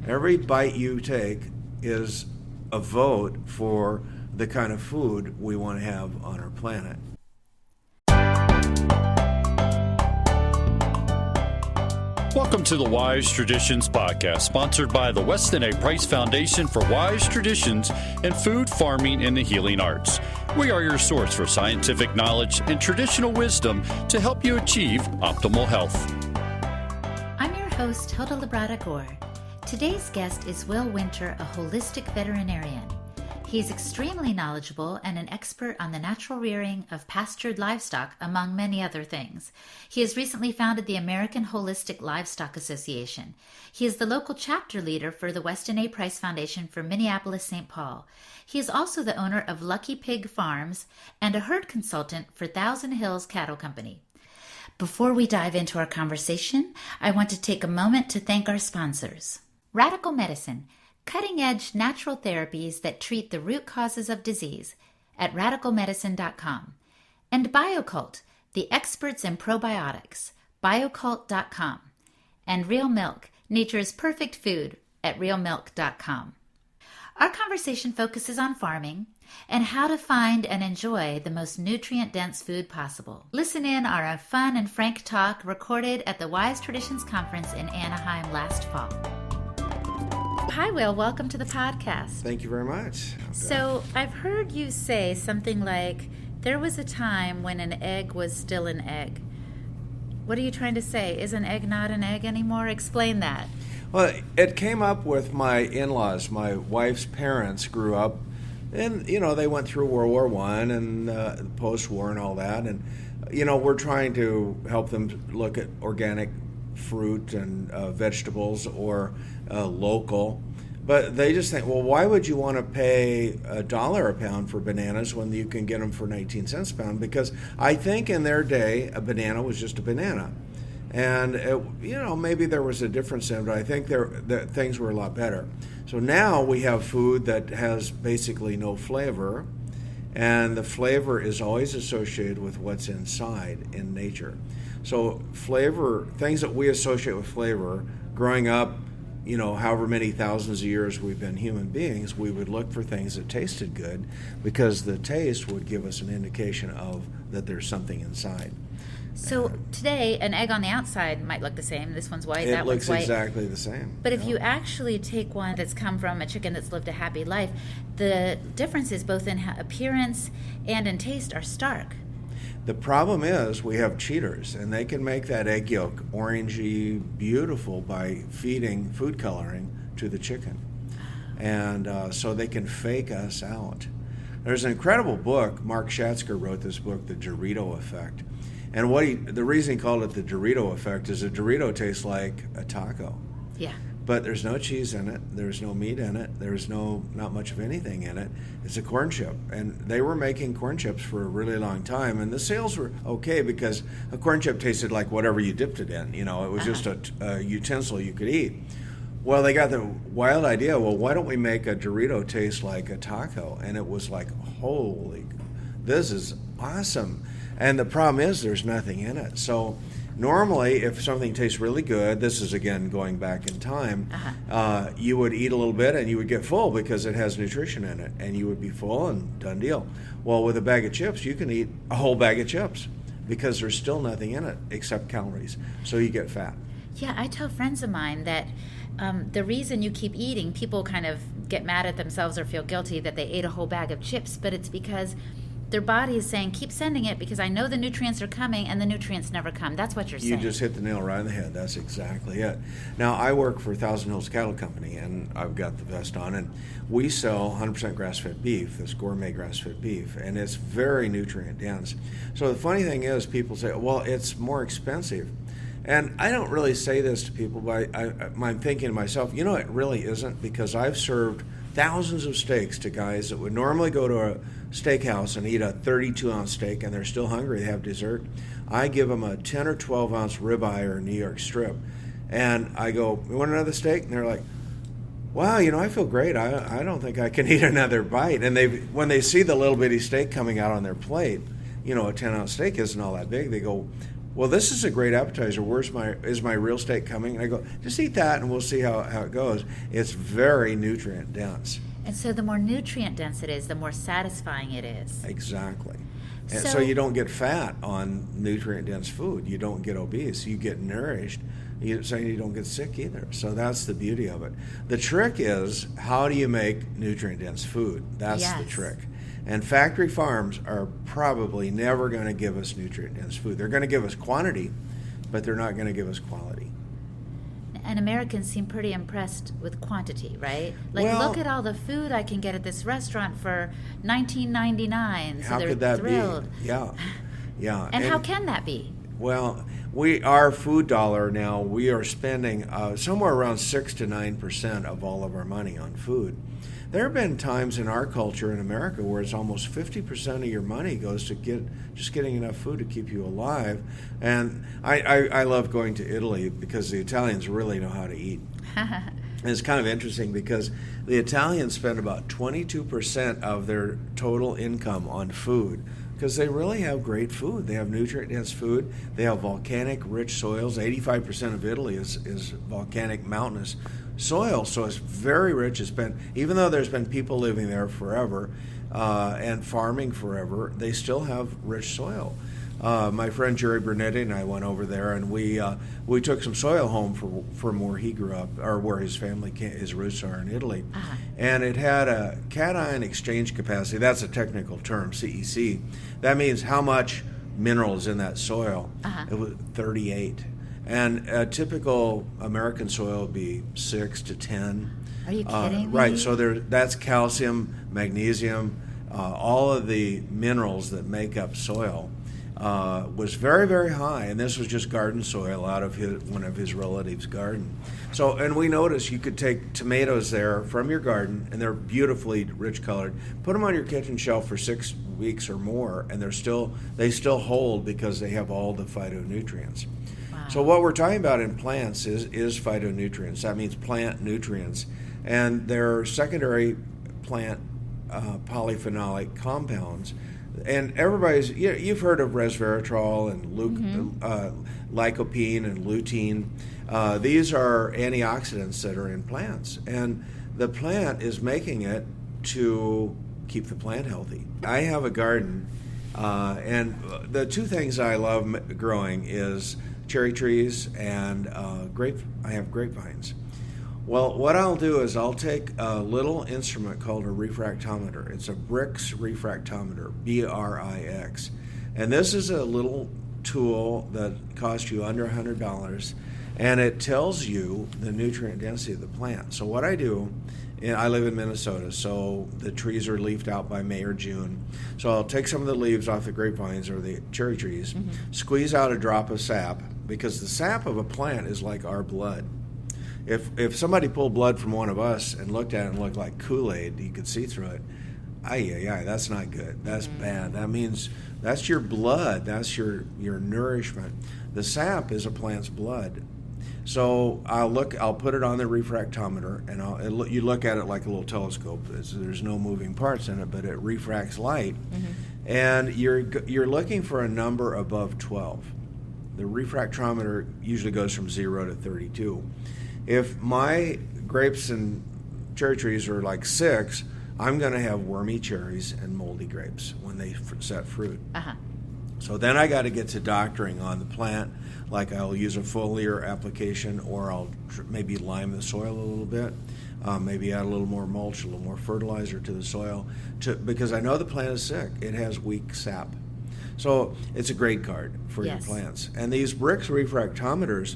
Every bite you take is a vote for the kind of food we want to have on our planet. Welcome to the Wise Traditions Podcast, sponsored by the Weston A. Foundation for Wise Traditions in Food, Farming, and the Healing Arts. We are your source for scientific knowledge and traditional wisdom to help you achieve optimal health. I'm your host, Hilda Labrada-Gore. Today's guest is Will Winter, a holistic veterinarian. He's extremely knowledgeable and an expert on the natural rearing of pastured livestock, among many other things. He has recently founded the American Holistic Livestock Association. He is the local chapter leader for the Weston A. Foundation for Minneapolis-St. Paul. He is also the owner of Lucky Pig Farms and a herd consultant for Thousand Hills Cattle Company. Before we dive into our conversation, I want to take a moment to thank our sponsors. Radical Medicine, cutting-edge natural therapies that treat the root causes of disease at radicalmedicine.com. And BioCult, the experts in probiotics, biocult.com. And Real Milk, nature's perfect food at realmilk.com. Our conversation focuses on farming and how to find and enjoy the most nutrient-dense food possible. Listen in on our fun and frank talk recorded at the Wise Traditions Conference in Anaheim last fall. Hi, Will. Welcome to the podcast. Thank you very much. So I've heard you say something like, there was a time when an egg was still an egg. What are you trying to say? Is an egg not an egg anymore? Explain that. Well, it came up with my in-laws. My wife's parents grew up, and, they went through World War I and post-war and all that. And, we're trying to help them look at organic fruit and vegetables or local, but they just think, well, why would you want to pay $1 a pound for bananas when you can get them for 19 cents a pound? Because I think in their day a banana was just a banana, and maybe there was a difference in it, but I think that things were a lot better. So now we have food that has basically no flavor, and the flavor is always associated with what's inside in nature. So flavor, things that we associate with flavor, growing up, however many thousands of years we've been human beings, we would look for things that tasted good because the taste would give us an indication of that there's something inside. So today, an egg on the outside might look the same. This one's white, that one's white. It looks exactly the same. But if you actually take one that's come from a chicken that's lived a happy life, the differences both in appearance and in taste are stark. The problem is we have cheaters, and they can make that egg yolk orangey beautiful by feeding food coloring to the chicken. And so they can fake us out. There's an incredible book. Mark Schatzker wrote this book, The Dorito Effect. And the reason he called it the Dorito Effect is a Dorito tastes like a taco. Yeah. But there's no cheese in it, there's no meat in it, there's not much of anything in it. It's a corn chip. And they were making corn chips for a really long time, and the sales were okay because a corn chip tasted like whatever you dipped it in. It was just a utensil you could eat. Well, they got the wild idea, well, why don't we make a Dorito taste like a taco? And it was like, holy, this is awesome. And the problem is there's nothing in it. So normally, if something tastes really good, this is again going back in time, you would eat a little bit and you would get full because it has nutrition in it, and you would be full and done deal. Well, with a bag of chips, you can eat a whole bag of chips because there's still nothing in it except calories, so you get fat. Yeah, I tell friends of mine that the reason you keep eating, people kind of get mad at themselves or feel guilty that they ate a whole bag of chips, but it's because their body is saying, keep sending it because I know the nutrients are coming, and the nutrients never come. That's what you're saying. You just hit the nail right on the head. That's exactly it. Now, I work for Thousand Hills Cattle Company, and I've got the vest on, and we sell 100% grass-fed beef, this gourmet grass-fed beef, and it's very nutrient-dense. So the funny thing is, people say, well, it's more expensive. And I don't really say this to people, but I'm thinking to myself, it really isn't, because I've served thousands of steaks to guys that would normally go to a steakhouse and eat a 32-ounce steak, and they're still hungry, they have dessert. I give them a 10 or 12-ounce ribeye or New York strip, and I go, you want another steak? And they're like, wow, I feel great. I don't think I can eat another bite. And when they see the little bitty steak coming out on their plate, a 10-ounce steak isn't all that big, they go, well, this is a great appetizer. Is my real steak coming? And I go, just eat that and we'll see how it goes. It's very nutrient dense. And so the more nutrient dense it is, the more satisfying it is. Exactly. And so you don't get fat on nutrient dense food. You don't get obese. You get nourished. So you don't get sick either. So that's the beauty of it. The trick is, how do you make nutrient dense food? That's the trick. And factory farms are probably never going to give us nutrient dense food. They're going to give us quantity, but they're not going to give us quality. And Americans seem pretty impressed with quantity, right? Like, look at all the food I can get at this restaurant for $19.99. So how they're could that thrilled. be? Yeah. And how can that be? Well, our food dollar now, we are spending somewhere around 6 to 9% of all of our money on food. There have been times in our culture in America where it's almost 50% of your money goes to just getting enough food to keep you alive. And I love going to Italy because the Italians really know how to eat. And it's kind of interesting because the Italians spend about 22% of their total income on food, because they really have great food. They have nutrient-dense food. They have volcanic rich soils. 85% of Italy is volcanic mountainous soil, so it's very rich. Even though there's been people living there forever and farming forever, they still have rich soil. My friend Jerry Bernetti and I went over there, and we took some soil home from where he grew up, or where his his roots are in Italy. And it had a cation exchange capacity. That's a technical term, CEC. That means how much minerals in that soil. It was 38. And a typical American soil would be 6 to 10. Are you kidding me? Right, so that's calcium, magnesium, all of the minerals that make up soil. Was very, very high, and this was just garden soil out of one of his relatives' garden. So, and we noticed you could take tomatoes there from your garden, and they're beautifully rich colored. Put them on your kitchen shelf for 6 weeks or more, and they still hold because they have all the phytonutrients. Wow. So what we're talking about in plants is phytonutrients. That means plant nutrients, and they're secondary plant polyphenolic compounds. And you've heard of resveratrol and lycopene and lutein. These are antioxidants that are in plants, and the plant is making it to keep the plant healthy. I have a garden, and the two things I love growing is cherry trees and I have grapevines. Well, what I'll do is I'll take a little instrument called a refractometer. It's a Brix refractometer, BRIX. And this is a little tool that costs you under $100, and it tells you the nutrient density of the plant. So what I do, and I live in Minnesota, so the trees are leafed out by May or June. So I'll take some of the leaves off the grapevines or the cherry trees, squeeze out a drop of sap, because the sap of a plant is like our blood. If somebody pulled blood from one of us and looked at it and looked like Kool-Aid, you could see through it. That's not good. That's bad. That means that's your blood. That's your nourishment. The sap is a plant's blood. So I'll put it on the refractometer, and you look at it like a little telescope. There's no moving parts in it, but it refracts light, and you're looking for a number above 12. The refractometer usually goes from 0 to 32. If my grapes and cherry trees are like 6, I'm going to have wormy cherries and moldy grapes when they set fruit. So then I got to get to doctoring on the plant. Like I'll use a foliar application, or I'll maybe lime the soil a little bit, maybe add a little more mulch, a little more fertilizer to the soil, because I know the plant is sick. It has weak sap. So it's a great card for your plants. And these Brix refractometers,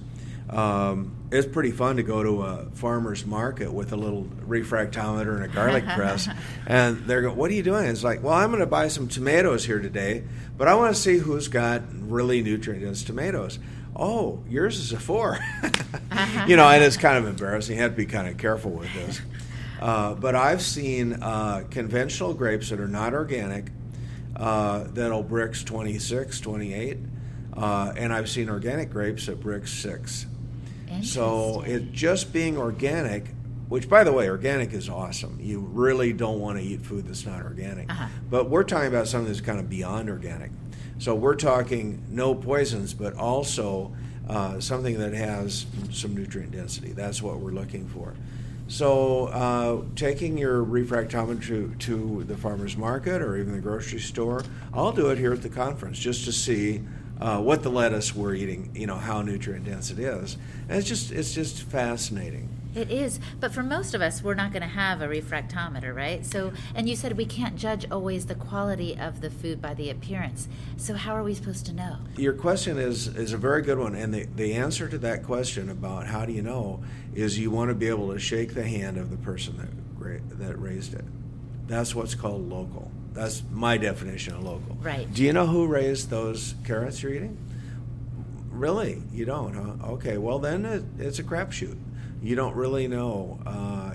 it's pretty fun to go to a farmer's market with a little refractometer and a garlic press, and they're going, "What are you doing?" It's like, "Well, I'm going to buy some tomatoes here today, but I want to see who's got really nutrient-dense tomatoes." "Oh, yours is a 4." And it's kind of embarrassing. You have to be kind of careful with this. But I've seen conventional grapes that are not organic that'll Brix 26, 28, and I've seen organic grapes that Brix 6. So it just being organic, which, by the way, organic is awesome. You really don't want to eat food that's not organic. But we're talking about something that's kind of beyond organic. So we're talking no poisons, but also something that has some nutrient density. That's what we're looking for. So taking your refractometer to the farmer's market or even the grocery store, I'll do it here at the conference just to see what the lettuce we're eating, how nutrient dense it is. And it's just fascinating. It is, but for most of us, we're not going to have a refractometer, right? So, and you said we can't judge always the quality of the food by the appearance. So how are we supposed to know? Your question is a very good one, and the answer to that question about how do you know is you want to be able to shake the hand of the person that raised it. That's what's called local. That's my definition of local. Right. Do you know who raised those carrots you're eating? Really? You don't, huh? Okay, well then it's a crapshoot. You don't really know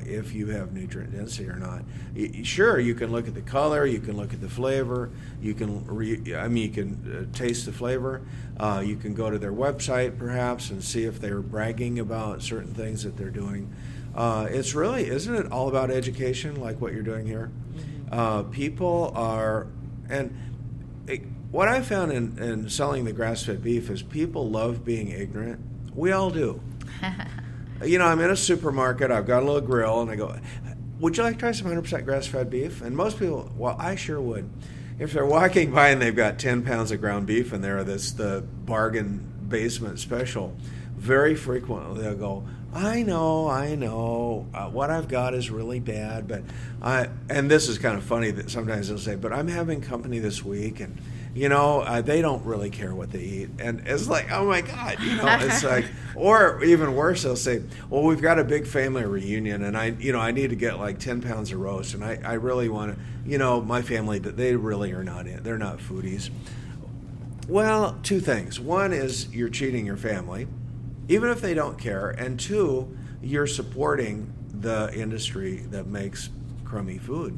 if you have nutrient density or not. Sure, you can look at the color, you can look at the flavor, you can taste the flavor. You can go to their website perhaps and see if they're bragging about certain things that they're doing. It's really, isn't it all about education, like what you're doing here? People are, what I found in selling the grass-fed beef is people love being ignorant. We all do. I'm in a supermarket, I've got a little grill, and I go, would you like to try some 100% grass-fed beef? And most people, well, I sure would. If they're walking by and they've got 10 pounds of ground beef in there, that's the bargain basement special, very frequently they'll go, I know, what I've got is really bad, but and this is kind of funny that sometimes they'll say, but I'm having company this week, and they don't really care what they eat. And it's like, oh my God, it's like, or even worse, they'll say, well, we've got a big family reunion and I need to get like 10 pounds of roast. And I really want to, my family, they really are not they're not foodies. Well, two things. One is you're cheating your family, even if they don't care. And two, you're supporting the industry that makes crummy food.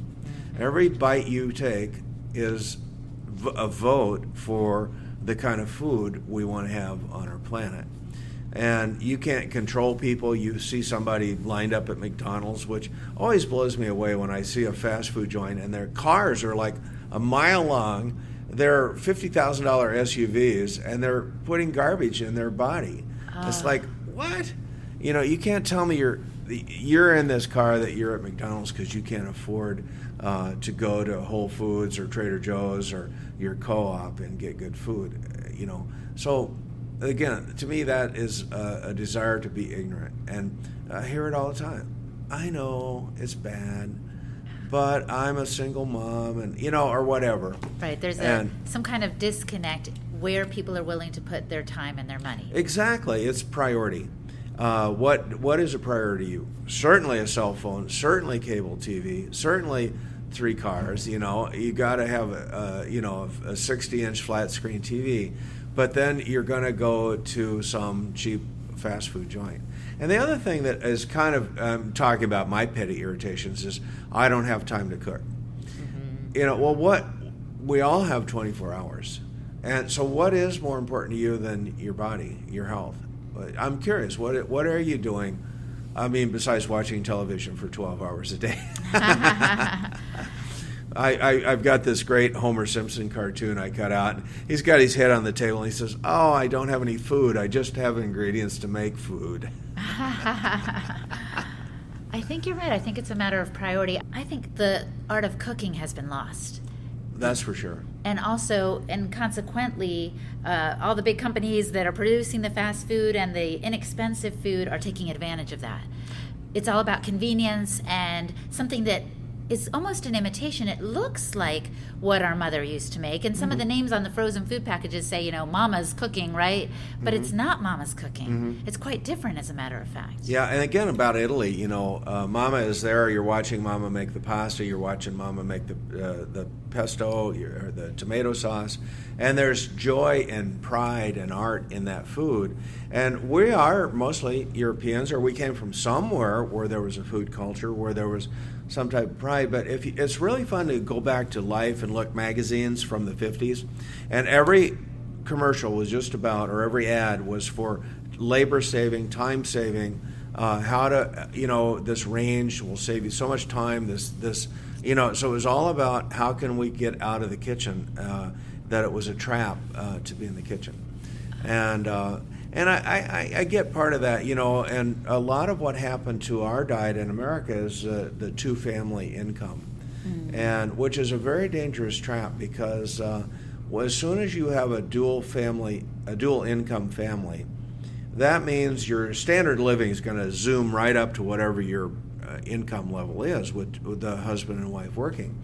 Every bite you take is a vote for the kind of food we want to have on our planet. And you can't control people. You see somebody lined up at McDonald's, which always blows me away when I see a fast food joint and their cars are like a mile long. They're $50,000 SUVs and they're putting garbage in their body. It's like, what? You can't tell me you're in this car that you're at McDonald's because you can't afford to go to Whole Foods or Trader Joe's or your co-op and get good food, So, again, to me, that is a desire to be ignorant. And I hear it all the time. I know it's bad, but I'm a single mom and, or whatever. Right. There's some kind of disconnect where people are willing to put their time and their money. Exactly. It's priority. What is a priority to you? Certainly a cell phone, certainly cable TV, certainly 3 cars. You got to have a 60-inch flat screen TV, but then you're going to go to some cheap fast food joint. And the other thing that is kind of talking about my petty irritations is I don't have time to cook. Mm-hmm. We all have 24 hours, and so what is more important to you than your body, your health? I'm curious, what are you doing? I mean, besides watching television for 12 hours a day. I've got this great Homer Simpson cartoon I cut out. He's got his head on the table and he says, oh, I don't have any food. I just have ingredients to make food. I think you're right. I think it's a matter of priority. I think the art of cooking has been lost. That's for sure. And also, and consequently, all the big companies that are producing the fast food and the inexpensive food are taking advantage of that. It's all about convenience and something that is almost an imitation. It looks like what our mother used to make. And some of the names on the frozen food packages say, Mama's cooking, right? But it's not Mama's cooking. It's quite different, as a matter of fact. Yeah, and again, about Italy, Mama is there. You're watching Mama make the pasta. You're watching Mama make the pesto or the tomato sauce. And there's joy and pride and art in that food. And we are mostly Europeans, or we came from somewhere where there was a food culture, where there was some type of pride. But it's really fun to go back to Life and Look magazines from the 50s, and every commercial was just about, or every ad was for labor saving, time saving, how to, this range will save you so much time, so it was all about how can we get out of the kitchen that it was a trap to be in the kitchen. And I get part of that, and a lot of what happened to our diet in America is the two-family income, and which is a very dangerous trap because as soon as you have a dual income family, that means your standard living is going to zoom right up to whatever your income level is with the husband and wife working.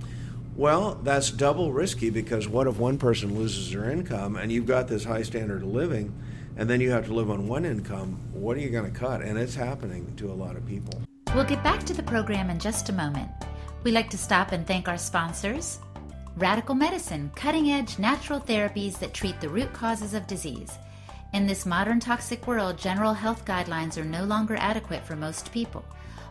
Well, that's double risky because what if one person loses their income and you've got this high standard of living and then you have to live on one income? What are you going to cut? And it's happening to a lot of people. We'll get back to the program in just a moment. We like to stop and thank our sponsors. Radical Medicine, cutting-edge natural therapies that treat the root causes of disease. In this modern toxic world, general health guidelines are no longer adequate for most people.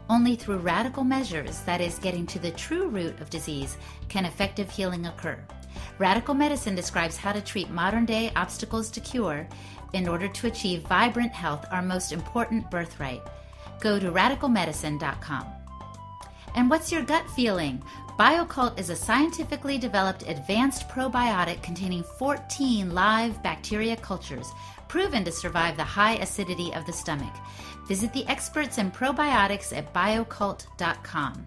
Only through radical measures, that is, getting to the true root of disease, can effective healing occur. Radical Medicine describes how to treat modern-day obstacles to cure in order to achieve vibrant health, our most important birthright. Go to radicalmedicine.com. And what's your gut feeling? BioCult is a scientifically developed advanced probiotic containing 14 live bacteria cultures, proven to survive the high acidity of the stomach. Visit the experts in probiotics at biocult.com.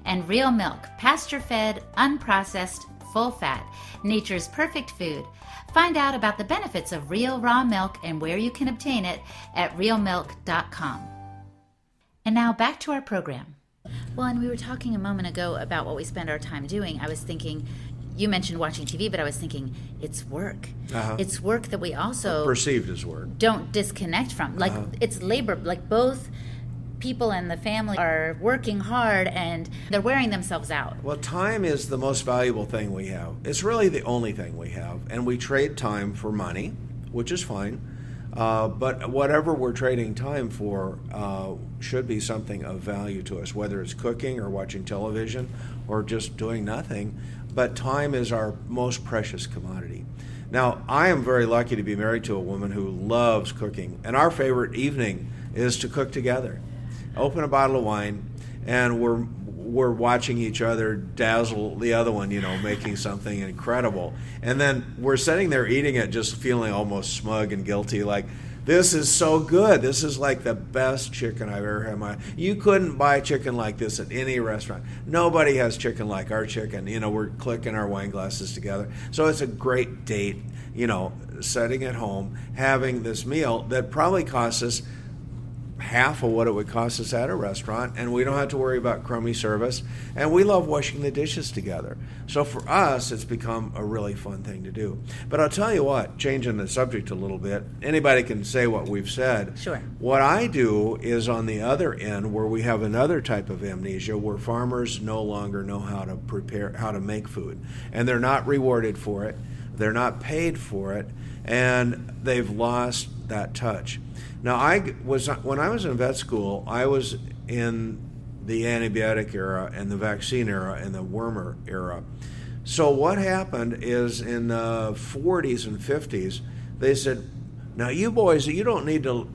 And Real Milk, pasture-fed, unprocessed, full-fat, nature's perfect food. Find out about the benefits of real raw milk and where you can obtain it at realmilk.com. And now back to our program. Well, and we were talking a moment ago about what we spend our time doing. I was thinking, you mentioned watching TV, but I was thinking it's work. It's work that we also perceived as work. Don't disconnect from. Like it's labor. Like both people and the family are working hard and they're wearing themselves out. Well, time is the most valuable thing we have. It's really the only thing we have, and we trade time for money, which is fine. But whatever we're trading time for should be something of value to us, whether it's cooking or watching television or just doing nothing. But time is our most precious commodity. Now, I am very lucky to be married to a woman who loves cooking, and our favorite evening is to cook together. Open a bottle of wine, and we're watching each other dazzle the other one, making something incredible. And then we're sitting there eating it, just feeling almost smug and guilty, like, this is so good. This is like the best chicken I've ever had. You couldn't buy chicken like this at any restaurant. Nobody has chicken like our chicken. We're clicking our wine glasses together. So it's a great date, sitting at home, having this meal that probably costs us half of what it would cost us at a restaurant, and we don't have to worry about crummy service, and we love washing the dishes together. So for us, it's become a really fun thing to do. But I'll tell you what, changing the subject a little bit, anybody can say what we've said. Sure. What I do is on the other end, where we have another type of amnesia, where farmers no longer know how to make food, and they're not rewarded for it, they're not paid for it, and they've lost that touch. Now, when I was in vet school, I was in the antibiotic era and the vaccine era and the wormer era. So what happened is in the 40s and 50s, they said, now you boys, you don't need to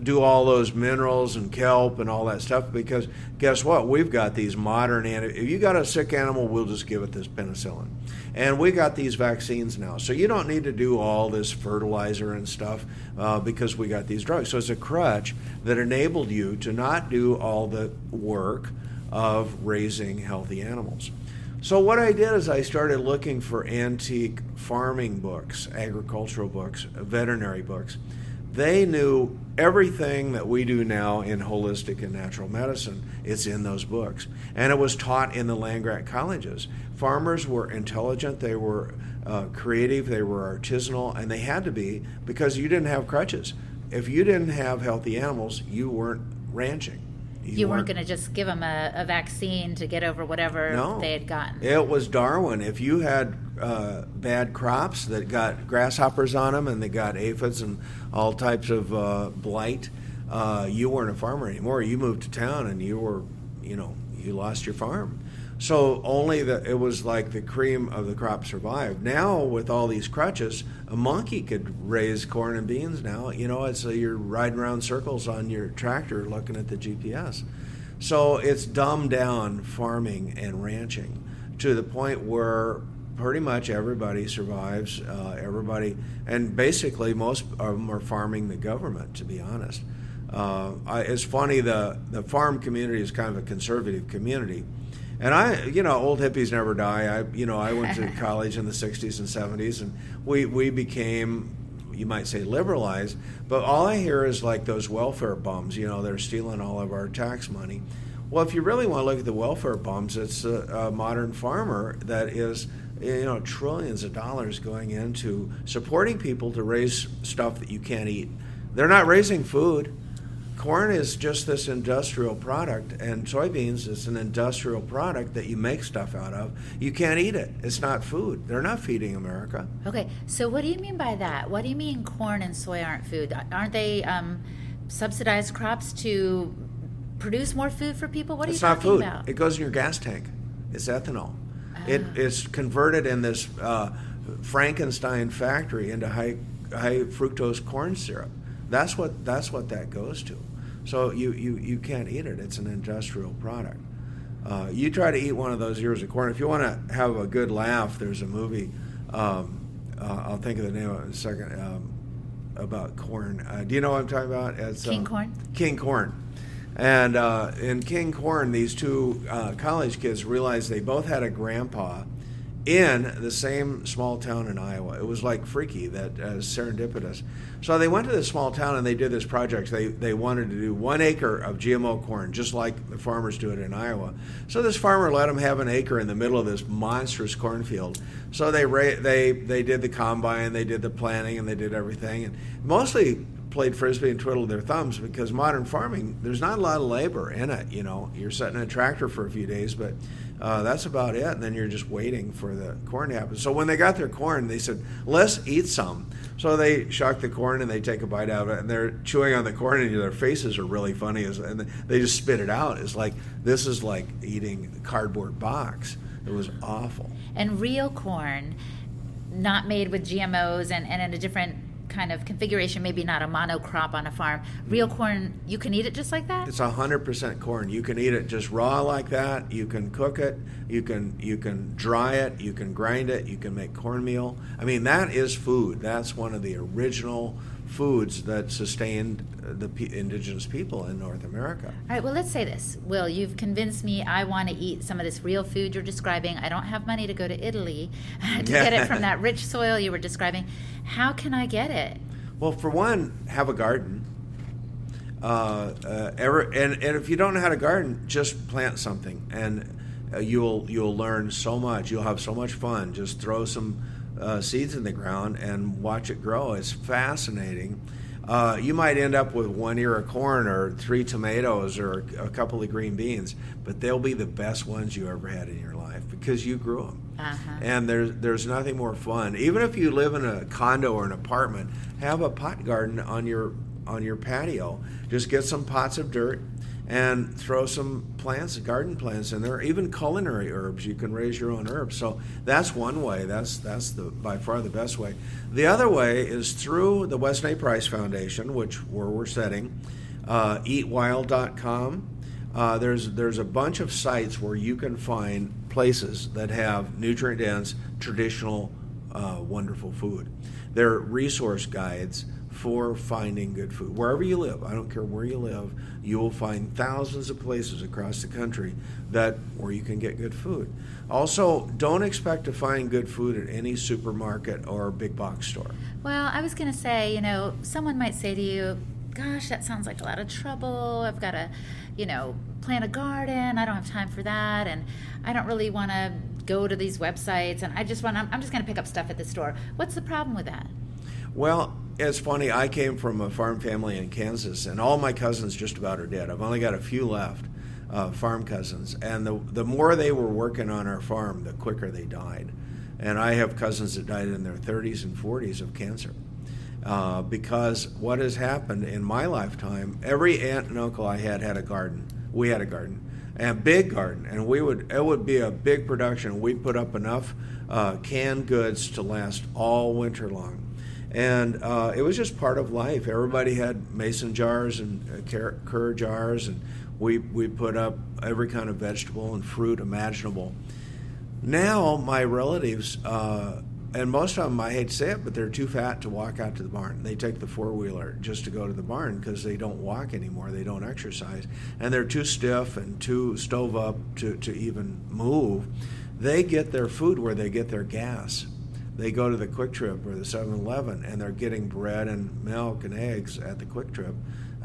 do all those minerals and kelp and all that stuff, because guess what? We've got these modern, if you got a sick animal, we'll just give it this penicillin. And we got these vaccines now. So you don't need to do all this fertilizer and stuff because we got these drugs. So it's a crutch that enabled you to not do all the work of raising healthy animals. So what I did is I started looking for antique farming books, agricultural books, veterinary books. They knew everything that we do now in holistic and natural medicine. It's in those books. And it was taught in the land-grant colleges. Farmers were intelligent, they were creative, they were artisanal, and they had to be, because you didn't have crutches. If you didn't have healthy animals, you weren't ranching. You weren't going to just give them a vaccine to get over whatever they had gotten. It was Darwin. If you had bad crops that got grasshoppers on them and they got aphids and all types of blight, you weren't a farmer anymore. You moved to town and you were, you lost your farm. So it was like the cream of the crop survived. Now, with all these crutches, a monkey could raise corn and beans now. It's you're riding around circles on your tractor looking at the GPS. So it's dumbed down farming and ranching to the point where pretty much everybody survives. And basically most of them are farming the government, to be honest. It's funny, the farm community is kind of a conservative community. And old hippies never die. I went to college in the 60s and 70s, and we became, you might say, liberalized. But all I hear is like those welfare bums, they're stealing all of our tax money. Well, if you really want to look at the welfare bums, it's a modern farmer that is, trillions of dollars going into supporting people to raise stuff that you can't eat. They're not raising food. Corn is just this industrial product, and soybeans is an industrial product that you make stuff out of. You can't eat it. It's not food. They're not feeding America. Okay, so what do you mean by that? What do you mean corn and soy aren't food? Aren't they subsidized crops to produce more food for people? What are you talking about? It's not food. It goes in your gas tank. It's ethanol. It's converted in this Frankenstein factory into high fructose corn syrup. That's what that goes to. So you can't eat it. It's an industrial product. You try to eat one of those ears of corn. If you want to have a good laugh, there's a movie. I'll think of the name of it in a second. About corn. Do you know what I'm talking about? It's King Corn. King Corn. And in King Corn, these two college kids realized they both had a grandpa in the same small town in Iowa. It was like freaky, that serendipitous. So they went to this small town and they did this project. They wanted to do 1 acre of GMO corn, just like the farmers do it in Iowa. So this farmer let them have an acre in the middle of this monstrous cornfield. So they did the combine, they did the planting, and they did everything, and mostly played frisbee and twiddled their thumbs, because modern farming, there's not a lot of labor in it. You're setting a tractor for a few days, but that's about it, and then you're just waiting for the corn to happen. So when they got their corn, they said, let's eat some. So they shuck the corn and they take a bite out of it, and they're chewing on the corn, and their faces are really funny, and they just spit it out. It's like, this is like eating a cardboard box. It was awful. And real corn, not made with GMOs and in a different kind of configuration, maybe not a monocrop on a farm. Real corn, you can eat it just like that? It's 100% corn. You can eat it just raw like that. You can cook it. You can dry it. You can grind it. You can make cornmeal. I mean, that is food. That's one of the original foods that sustained the indigenous people in North America. All right, well, let's say this. Will, you've convinced me I want to eat some of this real food you're describing. I don't have money to go to Italy to get it from that rich soil you were describing. How can I get it? Well, for one, have a garden. And if you don't know how to garden, just plant something, and you'll learn so much. You'll have so much fun. Just throw some seeds in the ground and watch it grow. It's fascinating. You might end up with 1 ear of corn or 3 tomatoes or a couple of green beans, but they'll be the best ones you ever had in your life because you grew them. Uh-huh. And there's nothing more fun. Even if you live in a condo or an apartment, have a pot garden on your patio. Just get some pots of dirt and throw some plants, garden plants in there, even culinary herbs. You can raise your own herbs. So that's one way. That's by far the best way. The other way is through the Weston A. Price Foundation, where we're setting, eatwild.com. There's a bunch of sites where you can find places that have nutrient-dense, traditional, wonderful food. They're resource guides for finding good food. Wherever you live, I don't care where you live, you will find thousands of places across the country where you can get good food. Also, don't expect to find good food at any supermarket or big box store. Well, I was going to say, someone might say to you, gosh, that sounds like a lot of trouble. I've got to, plant a garden. I don't have time for that. And I don't really want to go to these websites. And I'm just going to pick up stuff at the store. What's the problem with that? Well, it's funny. I came from a farm family in Kansas, and all my cousins just about are dead. I've only got a few left, farm cousins. And the more they were working on our farm, the quicker they died. And I have cousins that died in their 30s and 40s of cancer. Because what has happened in my lifetime, every aunt and uncle I had a garden. We had a garden, and a big garden, and it would be a big production. We'd put up enough canned goods to last all winter long. And it was just part of life. Everybody had mason jars and cur jars, and we put up every kind of vegetable and fruit imaginable. Now my relatives, and most of them, I hate to say it, but they're too fat to walk out to the barn. They take the four-wheeler just to go to the barn because they don't walk anymore. They don't exercise. And they're too stiff and too stove up to even move. They get their food where they get their gas. They go to the Quick Trip or the 7-Eleven, and they're getting bread and milk and eggs at the Quick Trip.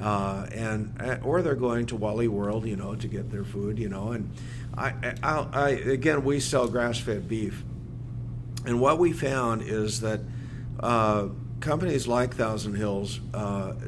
Or they're going to Wally World, to get their food, And again, we sell grass-fed beef. And what we found is that companies like Thousand Hills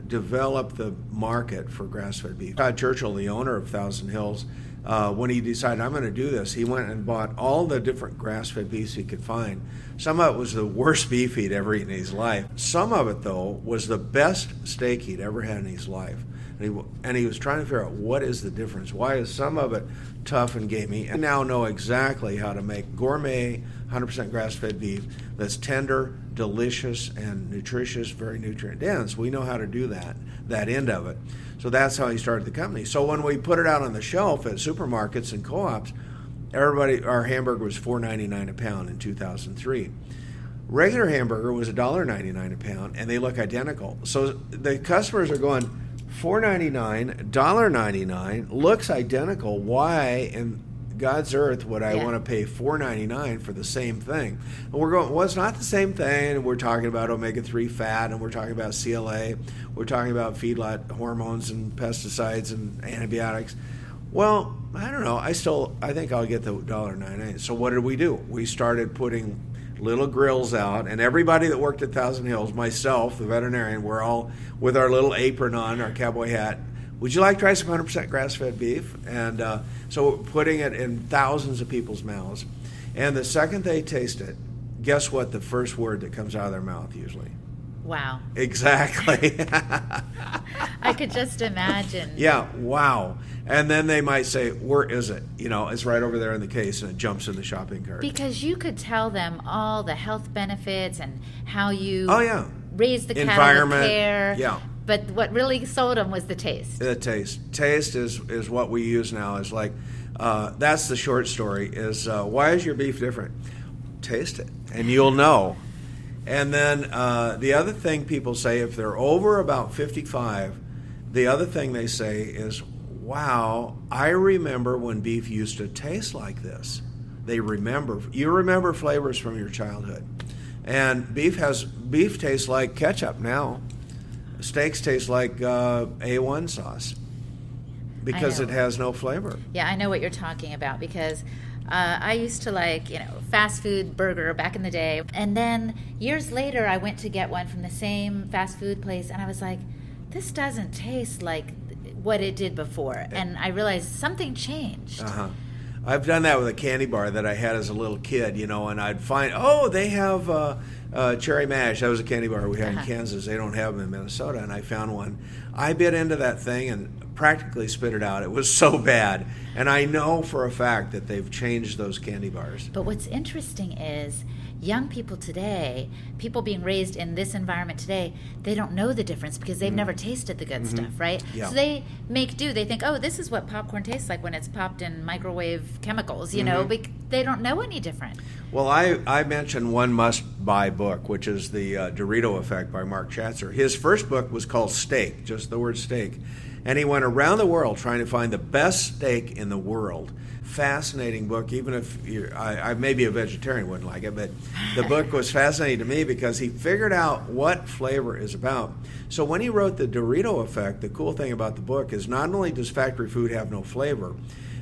develop the market for grass-fed beef. Todd Churchill, the owner of Thousand Hills, when he decided, I'm going to do this, he went and bought all the different grass-fed beefs he could find. Some of it was the worst beef he'd ever eaten in his life. Some of it, though, was the best steak he'd ever had in his life. And he was trying to figure out, what is the difference? Why is some of it tough and gamey? And now know exactly how to make gourmet, 100% grass-fed beef that's tender, delicious, and nutritious, very nutrient-dense. We know how to do that end of it. So that's how he started the company. So when we put it out on the shelf at supermarkets and co-ops, our hamburger was $4.99 a pound in 2003. Regular hamburger was $1.99 a pound, and they look identical. So the customers are going, $4.99, $1.99, looks identical. Why in God's earth would I want to pay $4.99 for the same thing? And we're going, well, it's not the same thing. We're talking about omega-3 fat, and we're talking about CLA. We're talking about feedlot hormones and pesticides and antibiotics. Well, I don't know. I think I'll get the $1.99. So what did we do? We started putting little grills out, and everybody that worked at Thousand Hills, myself, the veterinarian, we're all with our little apron on, our cowboy hat. Would you like to try some 100% grass-fed beef? And so we're putting it in thousands of people's mouths. And the second they taste it, guess what? The first word that comes out of their mouth usually. Wow. Exactly. I could just imagine. Yeah, wow. And then they might say, where is it? It's right over there in the case, and it jumps in the shopping cart. Because you could tell them all the health benefits and how you raise the cattle, environment, the care. Yeah. But what really sold them was the taste. The taste. Taste is what we use now. Is like, that's the short story, is why is your beef different? Taste it, and you'll know. And then the other thing people say, if they're over about 55, the other thing they say is, wow, I remember when beef used to taste like this. You remember flavors from your childhood. And beef tastes like ketchup now. Steaks taste like A1 sauce because it has no flavor. Yeah, I know what you're talking about, because I used to like, fast food burger back in the day. And then years later, I went to get one from the same fast food place, and I was like, this doesn't taste like what it did before. And I realized something changed. Uh-huh. I've done that with a candy bar that I had as a little kid, and I'd find, they have cherry mash. That was a candy bar we had in Kansas. They don't have them in Minnesota, and I found one. I bit into that thing and practically spit it out. It was so bad. And I know for a fact that they've changed those candy bars. But what's interesting is young people today, people being raised in this environment today, they don't know the difference because they've never tasted the good stuff, right? Yeah. So they make do. They think, this is what popcorn tastes like when it's popped in microwave chemicals, they don't know any different. Well, I mentioned one must-buy book, which is the Dorito Effect by Mark Schatzer. His first book was called Steak, just the word steak. And he went around the world trying to find the best steak in the world. Fascinating book, even if I maybe a vegetarian wouldn't like it, but the book was fascinating to me because he figured out what flavor is about. So when he wrote the Dorito Effect, the cool thing about the book is not only does factory food have no flavor,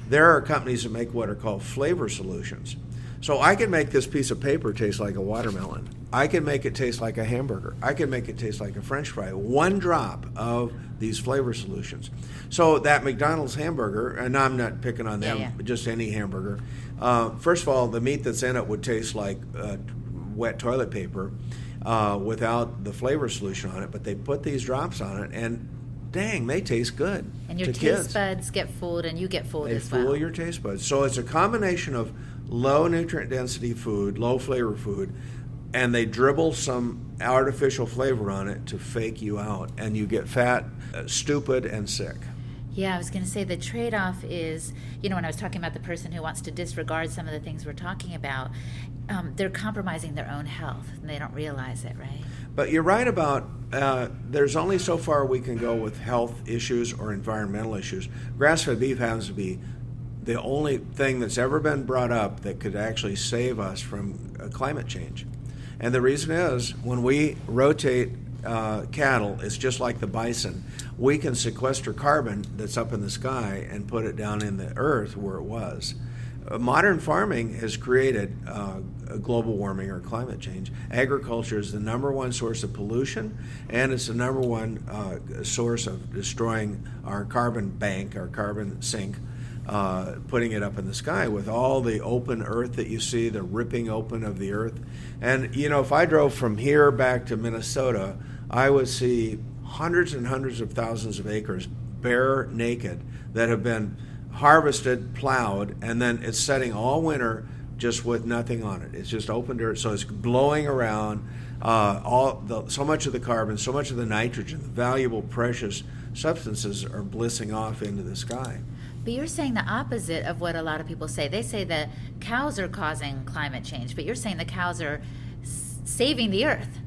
there are companies that make what are called flavor solutions. So I can make this piece of paper taste like a watermelon. I can make it taste like a hamburger. I can make it taste like a French fry. One drop of these flavor solutions. So that McDonald's hamburger, and I'm not picking on them, but just any hamburger. First of all, the meat that's in it would taste like wet toilet paper without the flavor solution on it. But they put these drops on it, and dang, they taste good. And your to taste kids. Buds get fooled, and you get fooled as well. They fool your taste buds. So it's a combination of low nutrient density food, low flavor food, and they dribble some artificial flavor on it to fake you out, and you get fat, stupid, and sick. Yeah, I was going to say the trade-off is, when I was talking about the person who wants to disregard some of the things we're talking about, they're compromising their own health, and they don't realize it, right? But you're right about there's only so far we can go with health issues or environmental issues. Grass-fed beef happens to be the only thing that's ever been brought up that could actually save us from climate change. And the reason is when we rotate cattle, it's just like the bison. We can sequester carbon that's up in the sky and put it down in the earth where it was. Modern farming has created global warming or climate change. Agriculture is the number one source of pollution, and it's the number one source of destroying our carbon bank, our carbon sink, putting it up in the sky with all the open earth that you see, the ripping open of the earth. And, if I drove from here back to Minnesota, I would see hundreds and hundreds of thousands of acres bare naked that have been harvested, plowed, and then it's setting all winter just with nothing on it. It's just open dirt, so it's blowing around so much of the carbon, so much of the nitrogen, the valuable, precious substances are blissing off into the sky. But you're saying the opposite of what a lot of people say. They say the cows are causing climate change, but you're saying the cows are saving the earth.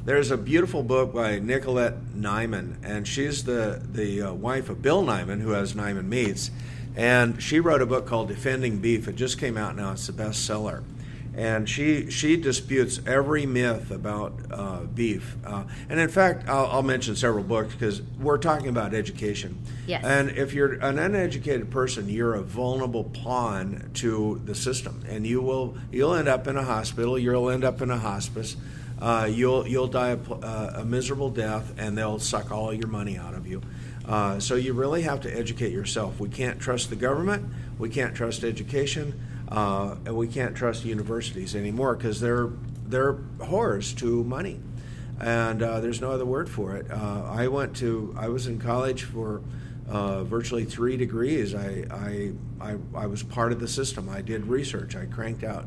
There's a beautiful book by Nicolette Nyman, and she's the wife of Bill Nyman, who has Nyman Meats, and she wrote a book called Defending Beef. It just came out now. It's the bestseller. And she disputes every myth about beef. And in fact, I'll mention several books because we're talking about education. Yes. And if you're an uneducated person, you're a vulnerable pawn to the system, and you'll end up in a hospital. You'll end up in a hospice. You'll die a miserable death, and they'll suck all your money out of you. So you really have to educate yourself. We can't trust the government. We can't trust education. And we can't trust universities anymore because they're whores to money, and there's no other word for it. I was in college for virtually 3 degrees. I was part of the system. I did research. I cranked out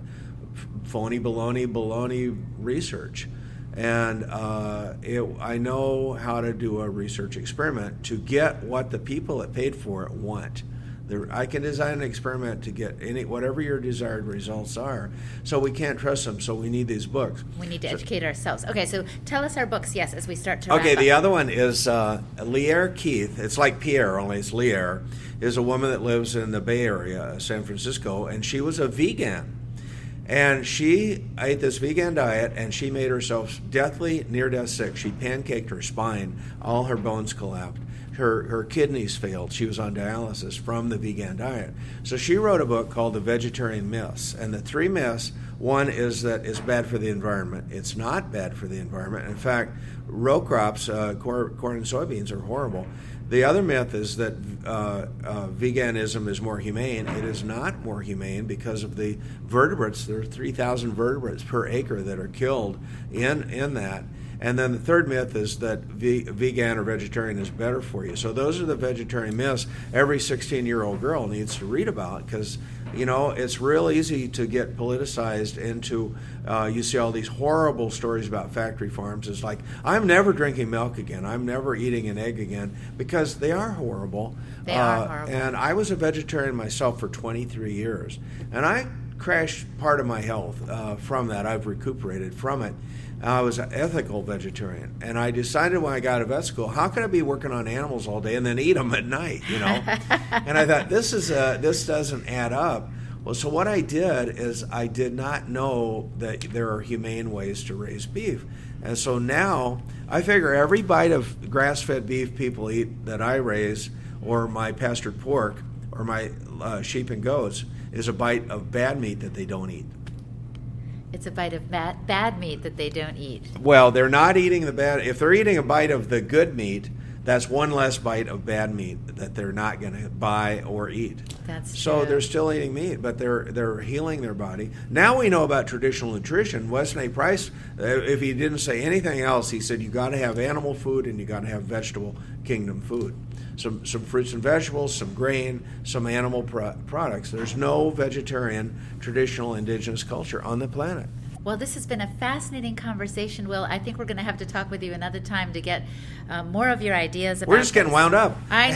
phony baloney research, and I know how to do a research experiment to get what the people that paid for it want. I can design an experiment to get whatever your desired results are. So we can't trust them. So we need these books. We need to educate ourselves. Okay, so tell us our books, yes, as we start to wrap Okay, up. the other one is Lierre Keith. It's like Pierre, only it's Lierre. Is a woman that lives in the Bay Area, San Francisco, and she was a vegan. And she ate this vegan diet, and she made herself deathly, near-death sick. She pancaked her spine. All her bones collapsed. Her kidneys failed. She was on dialysis from the vegan diet. So she wrote a book called The Vegetarian Myths. And the 3 myths, one is that it's bad for the environment. It's not bad for the environment. In fact, row crops, corn and soybeans, are horrible. The other myth is that veganism is more humane. It is not more humane because of the vertebrates. There are 3,000 vertebrates per acre that are killed in that. And then the third myth is that vegan or vegetarian is better for you. So those are the vegetarian myths every 16-year-old girl needs to read about because, it's real easy to get politicized into, you see all these horrible stories about factory farms. It's like, I'm never drinking milk again. I'm never eating an egg again because they are horrible. They are horrible. And I was a vegetarian myself for 23 years. And I crashed part of my health from that. I've recuperated from it. I was an ethical vegetarian, and I decided when I got out of vet school, how can I be working on animals all day and then eat them at night, And I thought, this doesn't add up. Well, so what I did is I did not know that there are humane ways to raise beef. And so now I figure every bite of grass-fed beef people eat that I raise, or my pastured pork, or my sheep and goats, is a bite of bad meat that they don't eat. It's a bite of bad meat that they don't eat. Well, they're not eating the bad. If they're eating a bite of the good meat, that's one less bite of bad meat that they're not going to buy or eat. That's so true. They're still eating meat, but they're healing their body. Now we know about traditional nutrition. Weston A. Price, if he didn't say anything else, he said you got to have animal food and you got to have vegetable kingdom food. Some fruits and vegetables, some grain, some animal products. There's no vegetarian traditional indigenous culture on the planet. Well, this has been a fascinating conversation, Will. I think we're going to have to talk with you another time to get more of your ideas about We're just getting wound up. I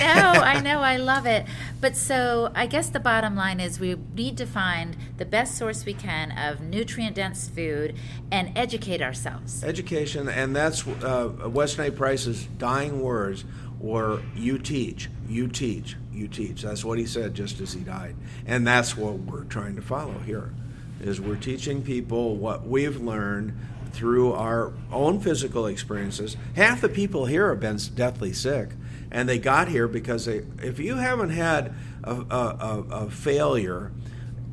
know, I love it. But so I guess the bottom line is we need to find the best source we can of nutrient-dense food and educate ourselves. Education, and that's Weston A. Price's dying words were, you teach, you teach, you teach. That's what he said just as he died. And that's what we're trying to follow here, is we're teaching people what we've learned through our own physical experiences. Half the people here have been deathly sick, and they got here because if you haven't had a failure,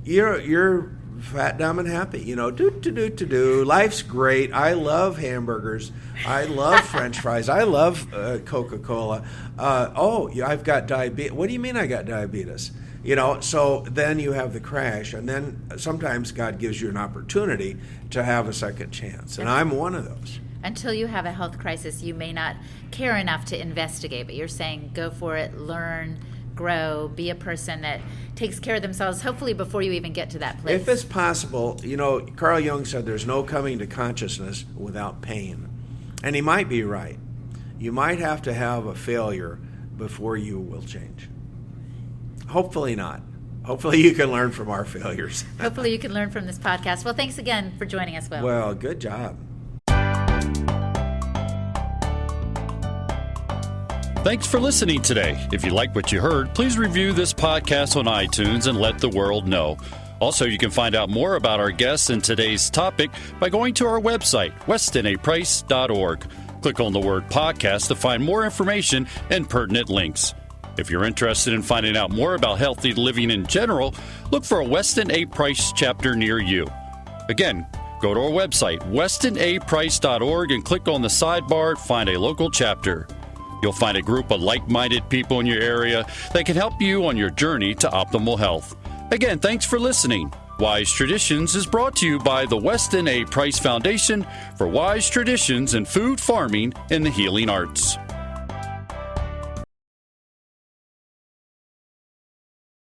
you're fat, dumb, and happy. You know, do. Life's great. I love hamburgers. I love French fries. I love Coca-Cola. I've got diabetes. What do you mean I got diabetes? You know, so then you have the crash, and then sometimes God gives you an opportunity to have a second chance, and I'm one of those. Until you have a health crisis, you may not care enough to investigate, but you're saying go for it, learn, grow, be a person that takes care of themselves, hopefully before you even get to that place. If it's possible, you know, Carl Jung said there's no coming to consciousness without pain. And he might be right. You might have to have a failure before you will change. Hopefully not. Hopefully you can learn from our failures. Hopefully you can learn from this podcast. Well, thanks again for joining us, Will. Well, good job. Thanks for listening today. If you like what you heard, please review this podcast on iTunes and let the world know. Also, you can find out more about our guests and today's topic by going to our website, westonaprice.org. Click on the word podcast to find more information and pertinent links. If you're interested in finding out more about healthy living in general, look for a Weston A. Price chapter near you. Again, go to our website, westonaprice.org, and click on the sidebar to find a local chapter. You'll find a group of like-minded people in your area that can help you on your journey to optimal health. Again, thanks for listening. Wise Traditions is brought to you by the Weston A. Price Foundation for wise traditions in food, farming, and the healing arts.